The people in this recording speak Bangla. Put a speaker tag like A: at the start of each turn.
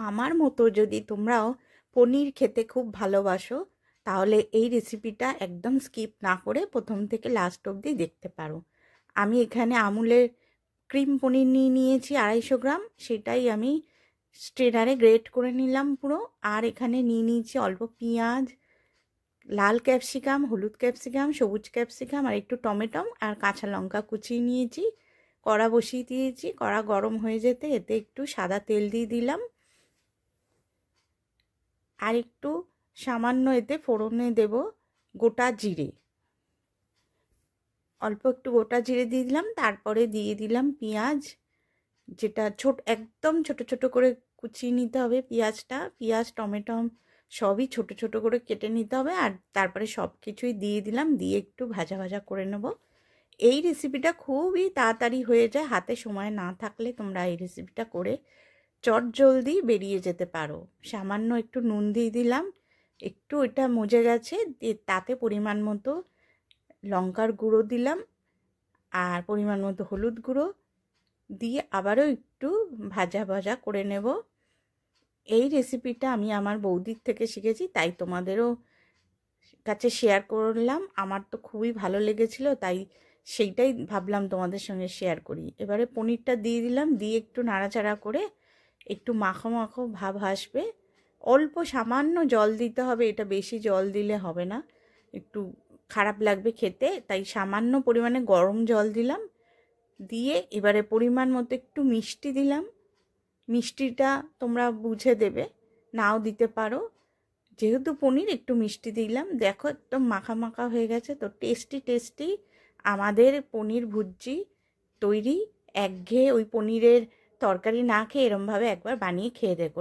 A: আমার মতো যদি তোমরাও পনির খেতে খুব ভালোবাসো তাহলে এই রেসিপিটা একদম স্কিপ না করে প্রথম থেকে লাস্ট অবধি দেখতে পারো। আমি এখানে আমুলের ক্রিম পনির নিয়েছি 250 গ্রাম, সেটাই আমি স্ট্রেনারে গ্রেট করে নিলাম পুরো। আর এখানে নিয়েছি অল্প পেঁয়াজ, লাল ক্যাপসিকাম, হলুদ ক্যাপসিকাম, সবুজ ক্যাপসিকাম আর একটু টমেটো আর কাঁচা লঙ্কা কুচিয়ে নিয়েছি। কড়া বসিয়ে দিয়েছি, কড়া গরম হয়ে যেতে এতে একটু সাদা তেল দিয়ে দিলাম। আর একটু সামান্য এতে ফোড়নে দেব গোটা জিরে, অল্প একটু গোটা জিরে দিয়ে দিলাম। তারপরে দিয়ে দিলাম পেঁয়াজ, যেটা একদম ছোট ছোট করে কুচিয়ে নিতে হবে পেঁয়াজটা। পেঁয়াজ টমেটো সবই ছোট ছোট করে কেটে নিতে হবে। আর তারপরে সব কিছুই দিয়ে দিলাম, দিয়ে একটু ভাজা ভাজা করে নেব। এই রেসিপিটা খুবই তাড়াতাড়ি হয়ে যায়, হাতে সময় না থাকলে তোমরা এই রেসিপিটা করে চটজলদি বেরিয়ে যেতে পারো। সামান্য একটু নুন দিয়ে দিলাম, একটু এটা মজে গেছে, তাতে পরিমাণ মতো লঙ্কার গুঁড়ো দিলাম আর পরিমাণ মতো হলুদ গুঁড়ো দিয়ে আবারও একটু ভাজা ভাজা করে নেব। এই রেসিপিটা আমি আমার বৌদির থেকে শিখেছি, তাই তোমাদেরও কাছে শেয়ার করলাম। আমার তো খুবই ভালো লেগেছিল, তাই সেইটাই ভাবলাম তোমাদের সঙ্গে শেয়ার করি। এবারে পনিরটা দিয়ে দিলাম, দিয়ে একটু নাড়াচাড়া করে একটু মাখো মাখো ভাব আসবে। অল্প সামান্য জল দিতে হবে, এটা বেশি জল দিলে হবে না, একটু খারাপ লাগবে খেতে, তাই সামান্য পরিমাণে গরম জল দিলাম। দিয়ে এবারে পরিমাণ মতো একটু মিষ্টি দিলাম। মিষ্টিটা তোমরা বুঝে দেবে, নাও দিতে পারো, যেহেতু পনির একটু মিষ্টি দিলাম। দেখো একদম মাখা মাখা হয়ে গেছে, তো টেস্টি টেস্টি আমাদের পনির ভুর্জি তৈরি। একঘেয়ে ওই পনিরের তরকারি না খেয়ে এরমভাবে একবার বানিয়ে খেয়ে দেখো।